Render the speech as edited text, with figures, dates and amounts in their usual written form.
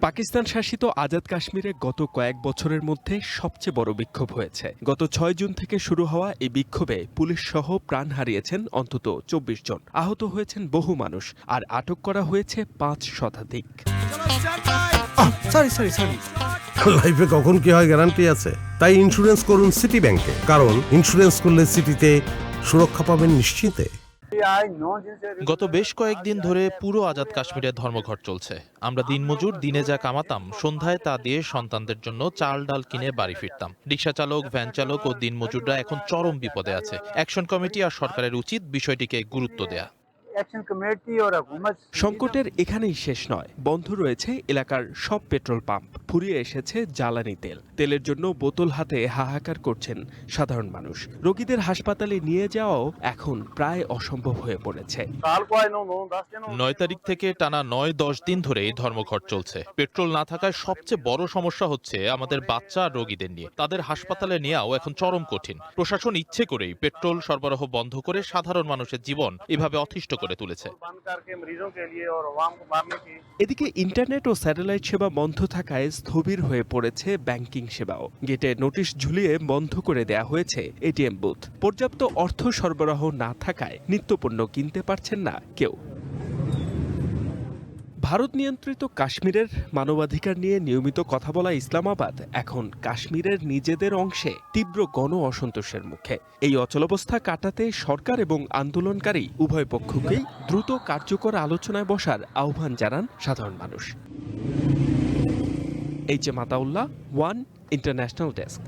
পাকিস্তান শাসিত আজাদ কাশ্মীরে গত কয়েক বছরের মধ্যে সবচেয়ে বড় বিক্ষোভ হয়েছে। গত ৬ জুন থেকে শুরু হওয়া এই বিক্ষোভে পুলিশ সহ প্রাণ হারিয়েছেন অন্তত ২৪ জন, আহত হয়েছেন বহু মানুষ, আর আটক করা হয়েছে ৫ শতাধিক। লাইফে কখন কি হয় গ্যারান্টি আছে? তাই ইন্স্যুরেন্স করুন সিটি ব্যাংকে, কারণ ইন্স্যুরেন্স করলে সিটিতে সুরক্ষা পাবেন নিশ্চিতে। গত বেশ কয়েকদিন ধরে পুরো আজাদ কাশ্মীরে ধর্মঘট চলছে। আমরা দিনমজুর, দিনে যা কামাতাম সন্ধ্যায় তা দিয়ে সন্তানদের জন্য চাল ডাল কিনে বাড়ি ফিরতাম। রিক্সা চালক, ভ্যান চালক ও দিনমজুররা এখন চরম বিপদে আছে। অ্যাকশন কমিটি আর সরকারের উচিত বিষয়টিকে গুরুত্ব দেয়া। সংকটের এখানেই শেষ নয়, বন্ধ রয়েছে এলাকার সব পেট্রোল পাম্প, ফুরিয়ে এসেছে জ্বালানি তেল। তেলের জন্য বোতল হাতে হাহাকার করছেন সাধারণ মানুষ। রোগীদের হাসপাতালে নিয়ে যাওয়াও এখন প্রায় অসম্ভব হয়ে পড়েছে। ৯ তারিখ থেকে টানা ৯-১০ দিন ধরে এই ধর্মঘট চলছে। পেট্রোল না থাকায় সবচেয়ে বড় সমস্যা হচ্ছে আমাদের বাচ্চা আর রোগীদের নিয়ে। তাদের হাসপাতালে নেওয়াও এখন চরম কঠিন। প্রশাসন ইচ্ছে করেই পেট্রোল সরবরাহ বন্ধ করে সাধারণ মানুষের জীবন এভাবে অতিষ্ঠ করে তুলেছে। এদিকে ইন্টারনেট ও স্যাটেলাইট সেবা বন্ধ থাকায় স্থবির হয়ে পড়েছে ব্যাংকিং সেবাও। গেটে নোটিশ ঝুলিয়ে বন্ধ করে দেয়া হয়েছে এটিএম বুথ। পর্যাপ্ত অর্থ সরবরাহ না থাকায় নিত্যপণ্য কিনতে পারছেন না কেউ। ভারত নিয়ন্ত্রিত কাশ্মীরের মানবাধিকার নিয়ে নিয়মিত কথা বলা ইসলামাবাদ এখন কাশ্মীরের নিজেদের অংশে তীব্র গণ অসন্তোষের মুখে। এই অচলাবস্থা কাটাতে সরকার এবং আন্দোলনকারী উভয় পক্ষকেই দ্রুত কার্যকর আলোচনায় বসার আহ্বান জানান সাধারণ মানুষ। H M Ataullah, one international desk.